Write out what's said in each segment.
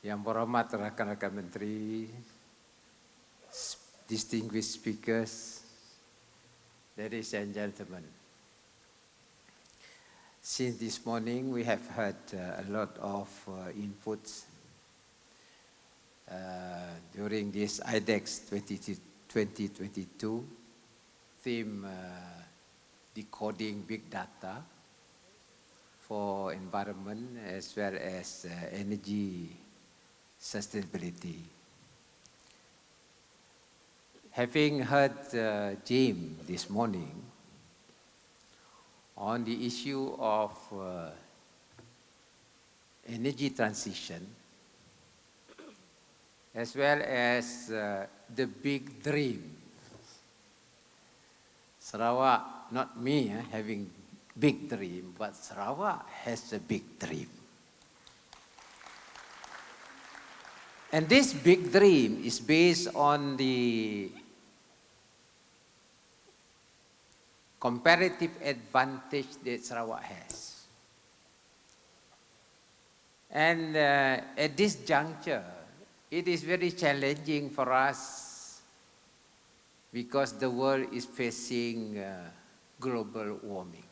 Yang berhormat rakan-rakan menteri, distinguished speakers, ladies and gentlemen. Since this morning, we have heard a lot of inputs during this IDECS 2022 theme, decoding big data for environment as well as energy sustainability. Having heard Jim this morning on the issue of energy transition, as well as the big dream. Sarawak, not me having big dream, but Sarawak has a big dream. And this big dream is based on the comparative advantage that Sarawak has. And at this juncture, it is very challenging for us because the world is facing global warming.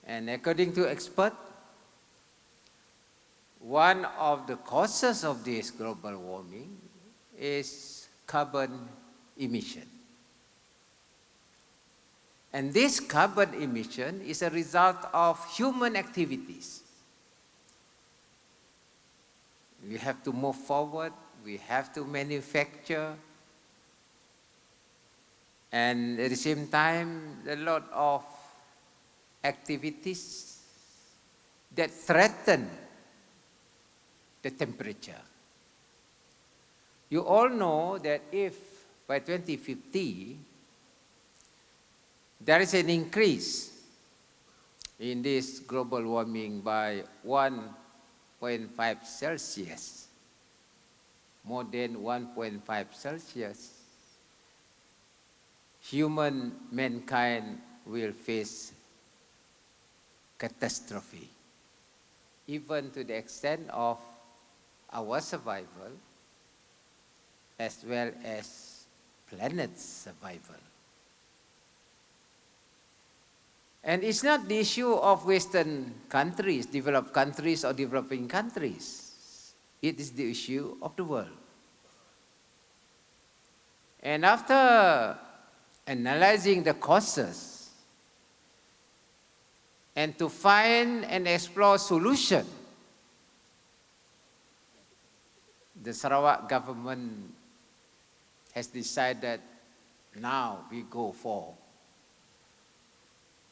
And according to experts, one of the causes of this global warming is carbon emission. And this carbon emission is a result of human activities. We have to move forward, we have to manufacture, and at the same time, a lot of activities that threaten the temperature. You all know that if by 2050, there is an increase in this global warming by 1.5 Celsius, more than 1.5 Celsius, mankind will face catastrophe, even to the extent of our survival as well as planet's survival. And it's not the issue of Western countries, developed countries or developing countries. It is the issue of the world. And after analyzing the causes and to find and explore solution, the Sarawak government has decided now we go for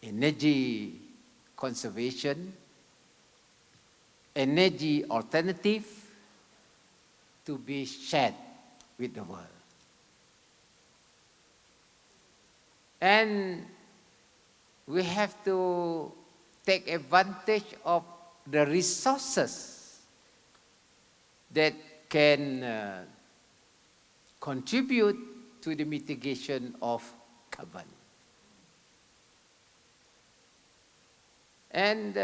energy conservation, energy alternative to be shared with the world. And we have to take advantage of the resources that can contribute to the mitigation of carbon. And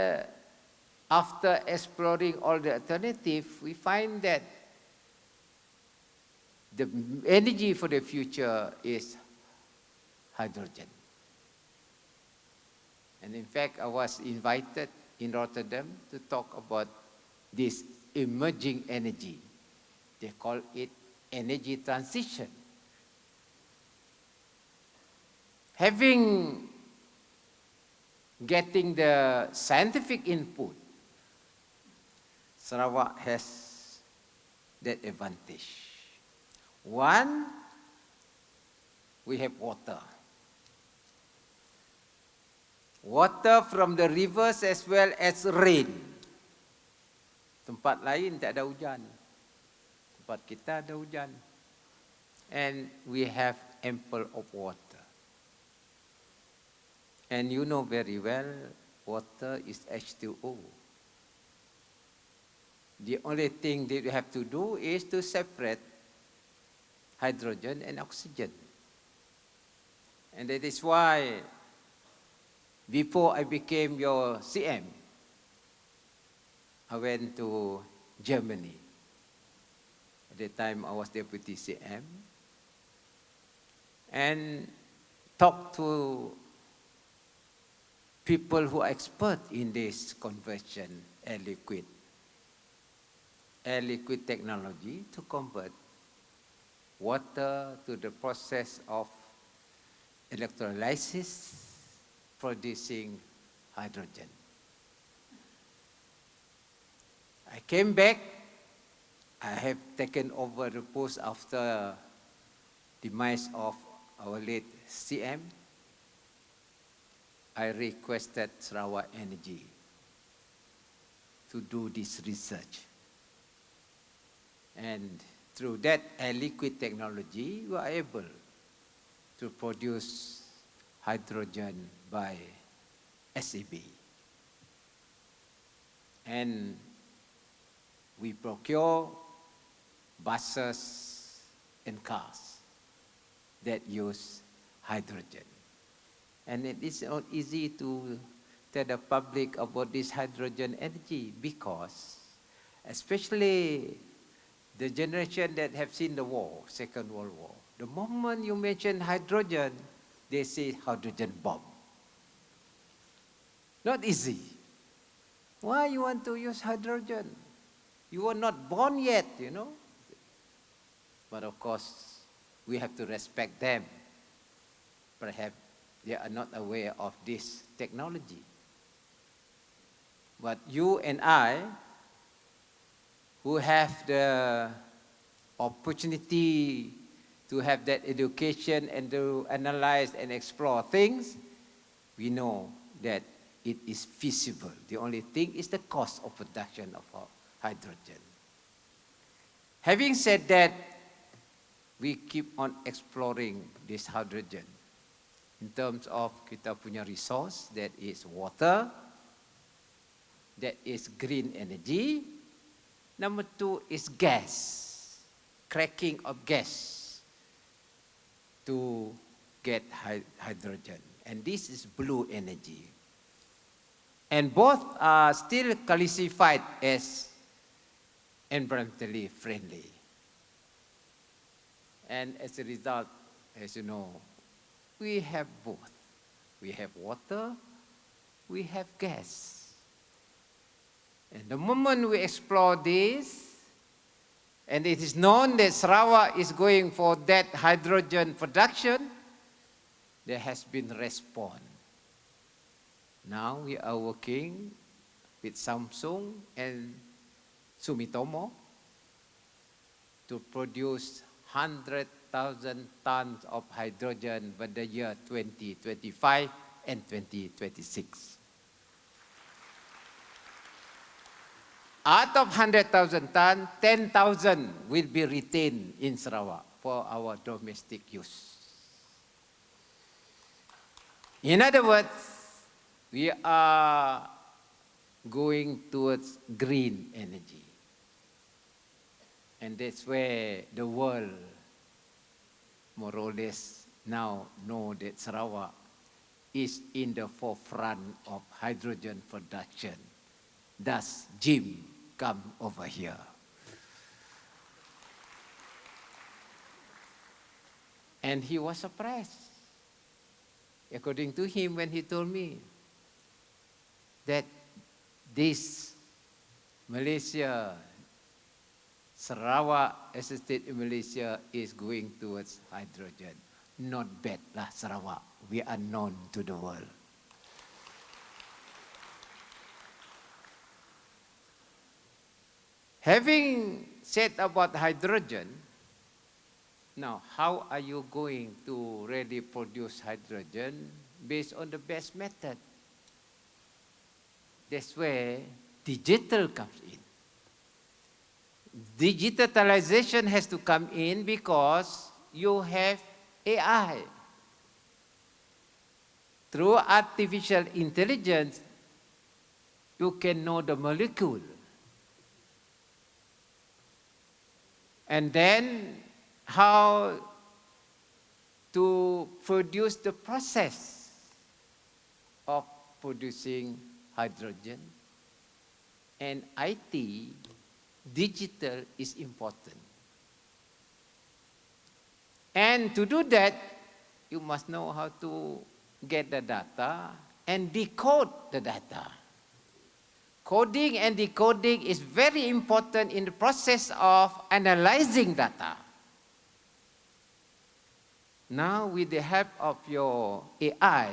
after exploring all the alternatives, we find that the energy for the future is hydrogen. And in fact, I was invited in Rotterdam to talk about this emerging energy. They call it energy transition. Getting the scientific input, Sarawak has that advantage. One, we have water. Water from the rivers as well as rain. Tempat lain tak ada hujan. Tempat kita ada hujan. And we have ample of water. And you know very well, water is H2O. The only thing that you have to do is to separate hydrogen and oxygen. And that is why, before I became your CM, I went to Germany. At the time, I was Deputy CM. And talked to people who are expert in this conversion, air liquid technology to convert water to the process of electrolysis, producing hydrogen. I came back. I have taken over the post after demise of our late CM. I requested Sarawak Energy to do this research. And through that air liquid technology, we are able to produce hydrogen by SAB. And we procure buses and cars that use hydrogen. And it is not easy to tell the public about this hydrogen energy because, especially the generation that have seen the war, Second World War, the moment you mention hydrogen, they say hydrogen bomb. Not easy. Why you want to use hydrogen? You were not born yet, you know. But of course, we have to respect them. Perhaps they are not aware of this technology. But you and I, who have the opportunity to have that education and to analyze and explore things, we know that it is feasible. The only thing is the cost of production of hydrogen. Having said that, we keep on exploring this hydrogen in terms of kita punya resource, that is water, that is green energy. Number two is gas, cracking of gas to get hydrogen. And this is blue energy. And both are still classified as environmentally friendly. And as a result, as you know, we have both. We have water, we have gas. And the moment we explore this, and it is known that Sarawak is going for that hydrogen production, there has been response. Now we are working with Samsung and Sumitomo to produce 100,000 tons of hydrogen by the year 2025 and 2026. Out of 100,000 tons, 10,000 will be retained in Sarawak for our domestic use. In other words, we are going towards green energy. And that's where the world more or less now know that Sarawak is in the forefront of hydrogen production. Thus, Jim come over here. And he was surprised, according to him, when he told me that this Malaysia, Sarawak as a state in Malaysia is going towards hydrogen. Not bad lah Sarawak. We are known to the world. Having said about hydrogen, now how are you going to really produce hydrogen based on the best method? That's where digital comes in. Digitalization has to come in because you have AI. Through artificial intelligence, you can know the molecule. And then how to produce the process of producing hydrogen. and IT, digital is important. And to do that, you must know how to get the data and decode the data. Coding and decoding is very important in the process of analyzing data. Now, with the help of your AI,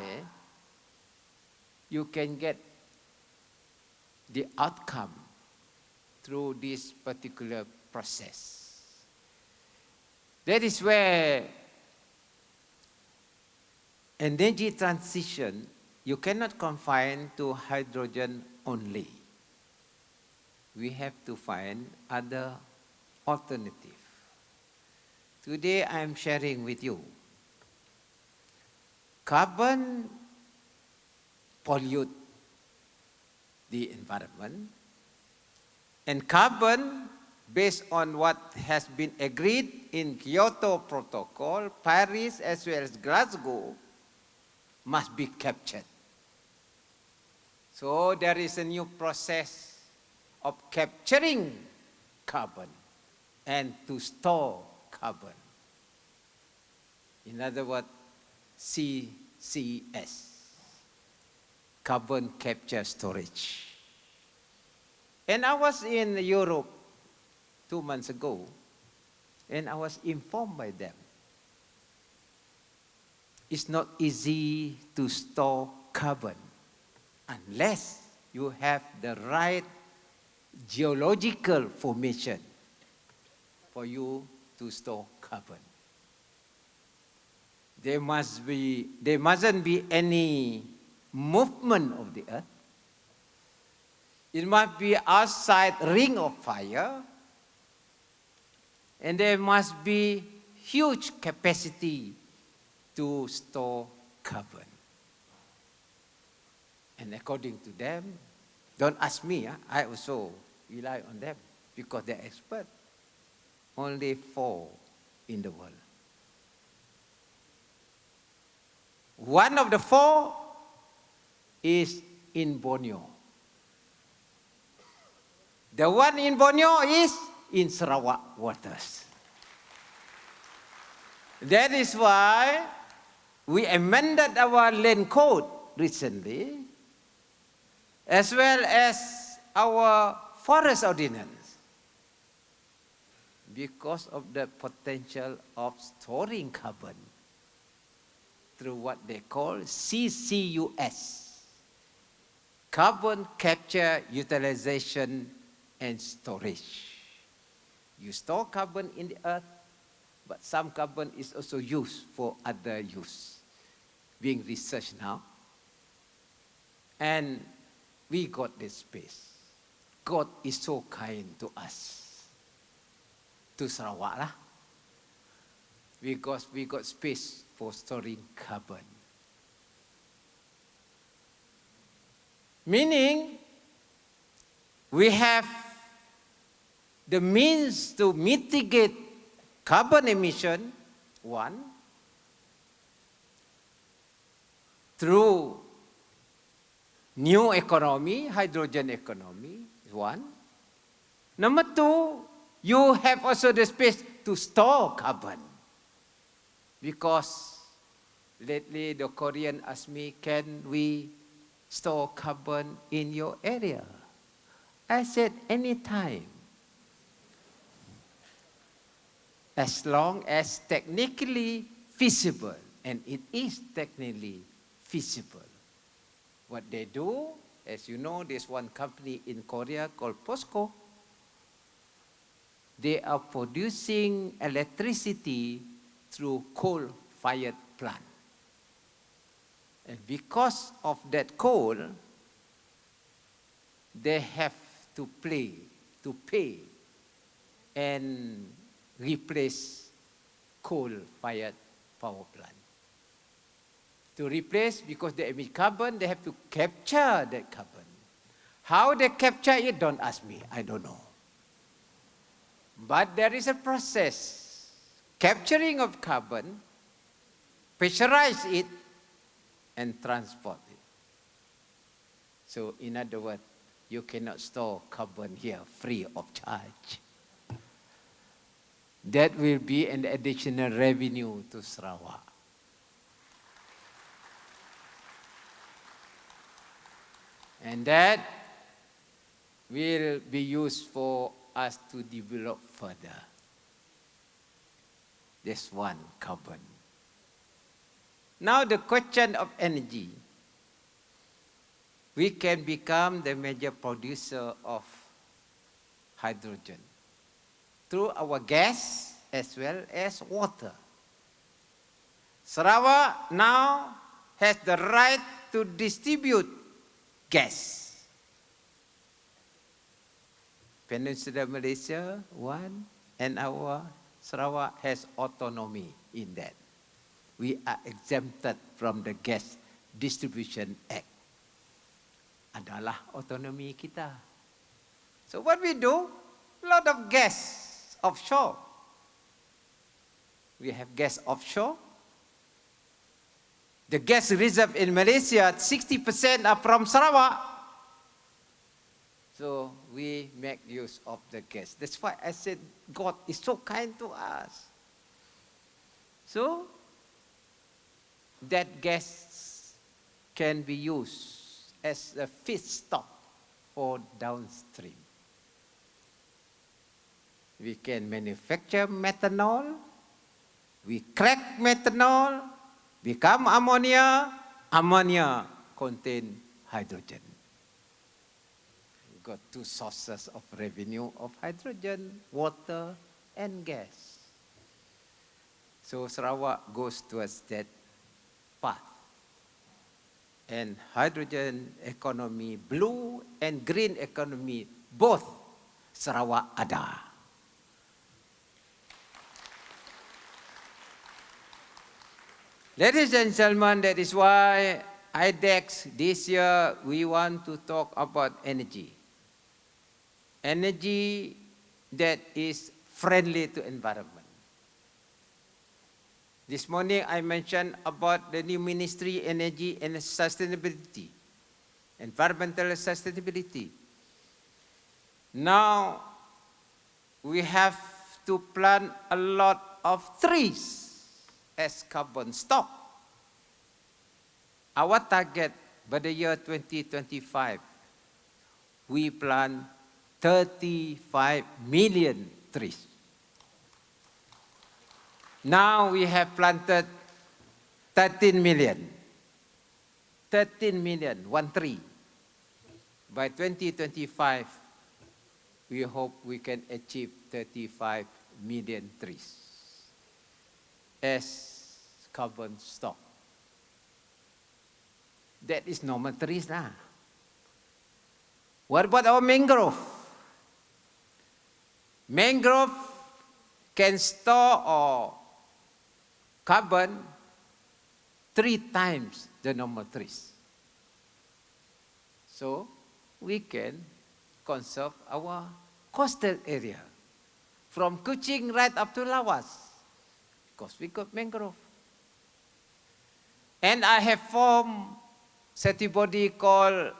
you can get the outcome through this particular process. That is where energy transition, you cannot confine to hydrogen only. We have to find other alternatives. Today I am sharing with you. Carbon pollute the environment, and carbon, based on what has been agreed in Kyoto Protocol, Paris as well as Glasgow, must be captured. So there is a new process of capturing carbon and to store carbon. In other words, CCS, carbon capture storage. And I was in Europe 2 months ago, and I was informed by them. It's not easy to store carbon unless you have the right geological formation for you to store carbon. There mustn't be any movement of the earth. It must be outside ring of fire, and there must be huge capacity to store carbon. And according to them, don't ask me, I also rely on them because they're expert. Only 4 in the world. One of the 4 is in Borneo. The one in Borneo is in Sarawak waters. That is why we amended our land code recently, as well as our forest ordinance, because of the potential of storing carbon through what they call CCUS, carbon capture, utilization, and storage. You store carbon in the earth, but some carbon is also used for other use, being researched now. And we got this space. God is so kind to us, to Sarawak, because we got space for storing carbon. Meaning, we have the means to mitigate carbon emission, one, through new economy, hydrogen economy, one. Number 2, you have also the space to store carbon. Because lately the Korean asked me, can we store carbon in your area? I said, anytime. As long as technically feasible, and it is technically feasible. What they do, as you know, there's one company in Korea called POSCO. They are producing electricity through coal-fired plant. And because of that coal, they have to pay and replace coal-fired power plant. To replace, because they emit carbon, they have to capture that carbon. How they capture it, don't ask me, I don't know. But there is a process. Capturing of carbon, pressurize it, and transport it. So in other words, you cannot store carbon here free of charge. That will be an additional revenue to Sarawak. And that will be used for us to develop further. That's one, carbon. Now the question of energy. We can become the major producer of hydrogen through our gas as well as water. Sarawak now has the right to distribute gas. Peninsular Malaysia, one, and our Sarawak has autonomy in that. We are exempted from the Gas Distribution Act. Adalah otonomi kita. So what we do, a lot of gas offshore. We have gas offshore. The gas reserve in Malaysia, 60% are from Sarawak. So we make use of the gas. That's why I said God is so kind to us. So that gas can be used as a feedstock for downstream. We can manufacture methanol, we crack methanol, become ammonia, ammonia contain hydrogen. We've got two sources of revenue of hydrogen, water and gas. So Sarawak goes towards that path. And hydrogen economy, blue and green economy, both Sarawak ada. Ladies and gentlemen, that is why IDECS this year we want to talk about energy. Energy that is friendly to environment. This morning I mentioned about the new Ministry, Energy and Sustainability, Environmental Sustainability. Now we have to plant a lot of trees as carbon stock. Our target by the year 2025, we plant 35 million trees. Now we have planted 13 million. 13 million, 1 tree. By 2025, we hope we can achieve 35 million trees as carbon stock. That is normal trees now. What about our mangrove? Mangrove can store carbon 3 times the normal trees. So we can conserve our coastal area from Kuching right up to Lawas because we got mangrove. And I have formed SETI body called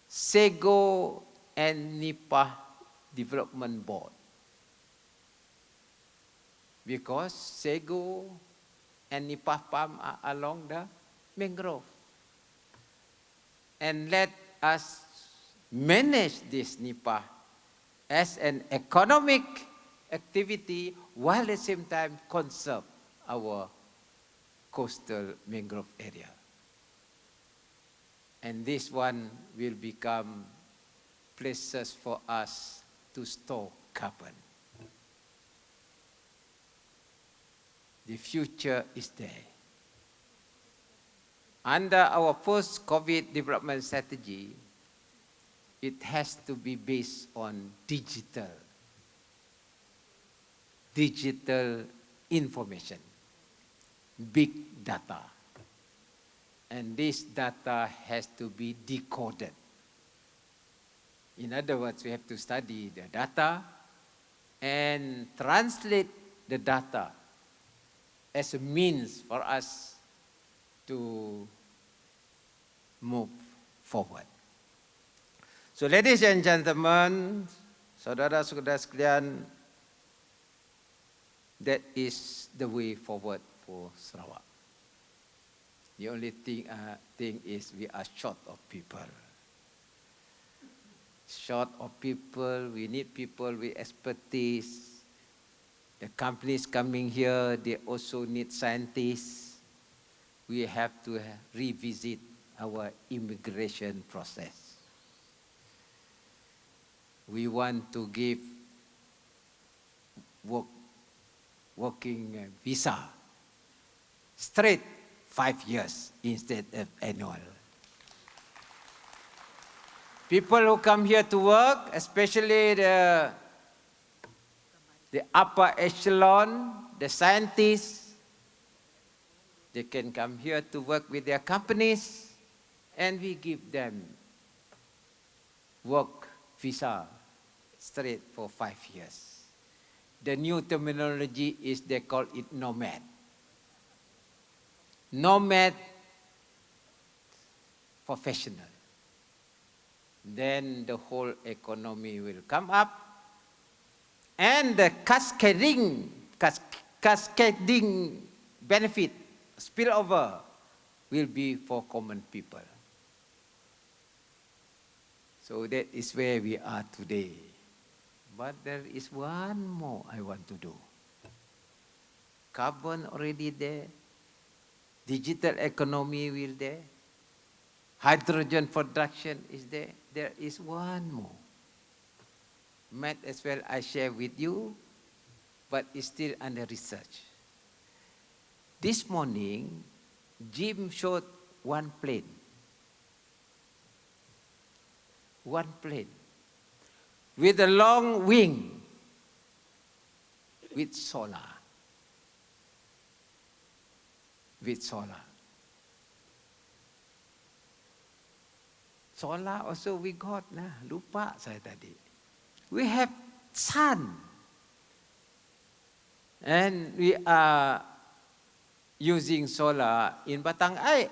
Sego and Nipah Development Board. Because Sego and Nipah palm are along the mangrove. And let us manage this Nipah as an economic activity while at the same time conserve our coastal mangrove area. And this one will become places for us to store carbon. The future is there. Under our post-COVID development strategy, it has to be based on digital information, big data. And this data has to be decoded. In other words, we have to study the data and translate the data as a means for us to move forward. So ladies and gentlemen, saudara-saudara sekalian, that is the way forward for Sarawak. The only thing is we are short of people. Short of people, we need people with expertise. The companies coming here, they also need scientists. We have to revisit our immigration process. We want to give working visa straight 5 years instead of annual. People who come here to work, especially the upper echelon, the scientists, they can come here to work with their companies, and we give them work visa straight for 5 years. The new terminology is they call it nomad. Nomad professional. Then the whole economy will come up, and the cascading benefit, spillover, will be for common people. So that is where we are today. But there is one more I want to do. Carbon already there. Digital economy will there. Hydrogen production is there. There is one more. Might as well I share with you, but it's still under research. This morning, Jim showed one plane. One plane. With a long wing. With solar. With solar. Solar also we got, nah. Lupa saya tadi. We have sun. And we are using solar in Batang Air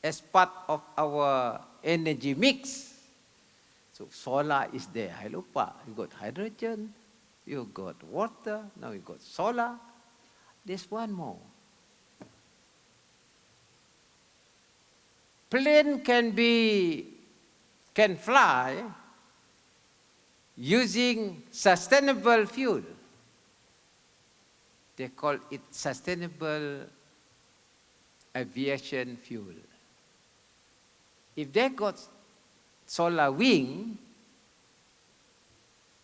as part of our energy mix. So solar is there. I lupa. You got hydrogen, you got water, now you got solar. There's one more. Plane can fly using sustainable fuel. They call it sustainable aviation fuel. If they got solar wing,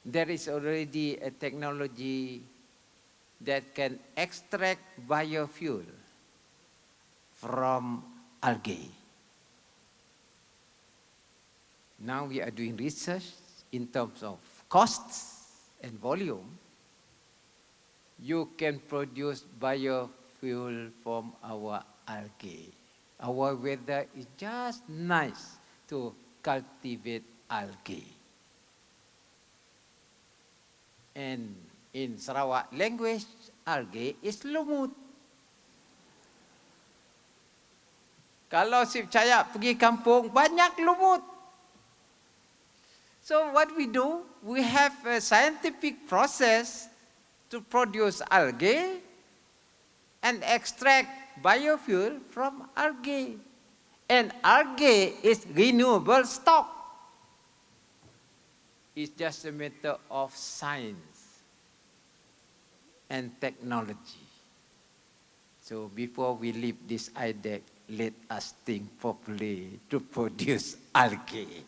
there is already a technology that can extract biofuel from algae. Now we are doing research in terms of costs and volume. You can produce biofuel from our algae. Our weather is just nice to cultivate algae. And in Sarawak language, algae is lumut. Kalau si Cahaya pergi kampung, banyak lumut. So what we do, we have a scientific process to produce algae and extract biofuel from algae. And algae is renewable stock. It's just a matter of science and technology. So before we leave this IDECS, let us think properly to produce algae.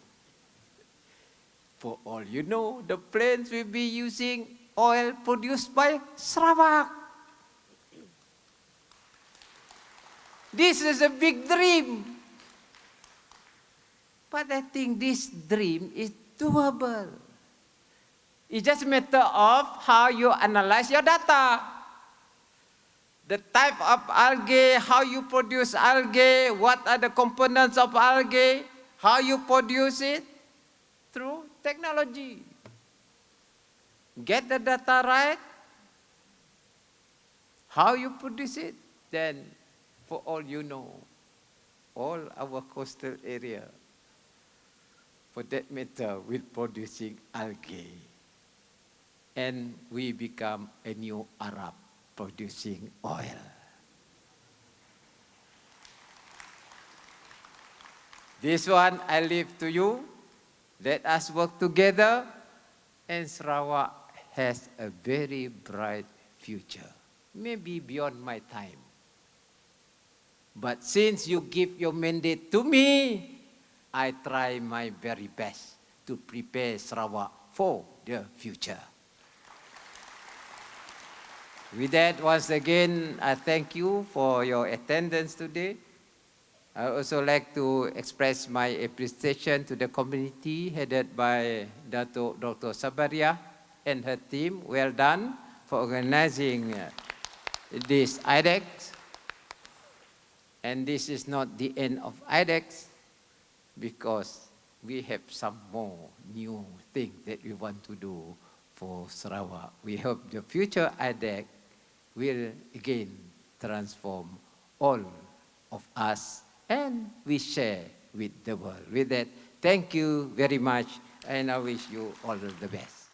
For all you know, the planes will be using oil produced by Sarawak. This is a big dream. But I think this dream is doable. It's just a matter of how you analyze your data. The type of algae, how you produce algae, what are the components of algae, how you produce it through technology. Get the data right, how you produce it, then for all you know, all our coastal area for that matter, with producing algae. And we become a new Arab producing oil. This one I leave to you. Let us work together, and Sarawak has a very bright future, maybe beyond my time. But since you give your mandate to me, I try my very best to prepare Sarawak for the future. With that, once again, I thank you for your attendance today. I also like to express my appreciation to the community headed by Dr. Sabaria and her team. Well done for organizing this IDECS. And this is not the end of IDECS, because we have some more new things that we want to do for Sarawak. We hope the future IDECS will again transform all of us, and we share with the world. With that, thank you very much, and I wish you all the best.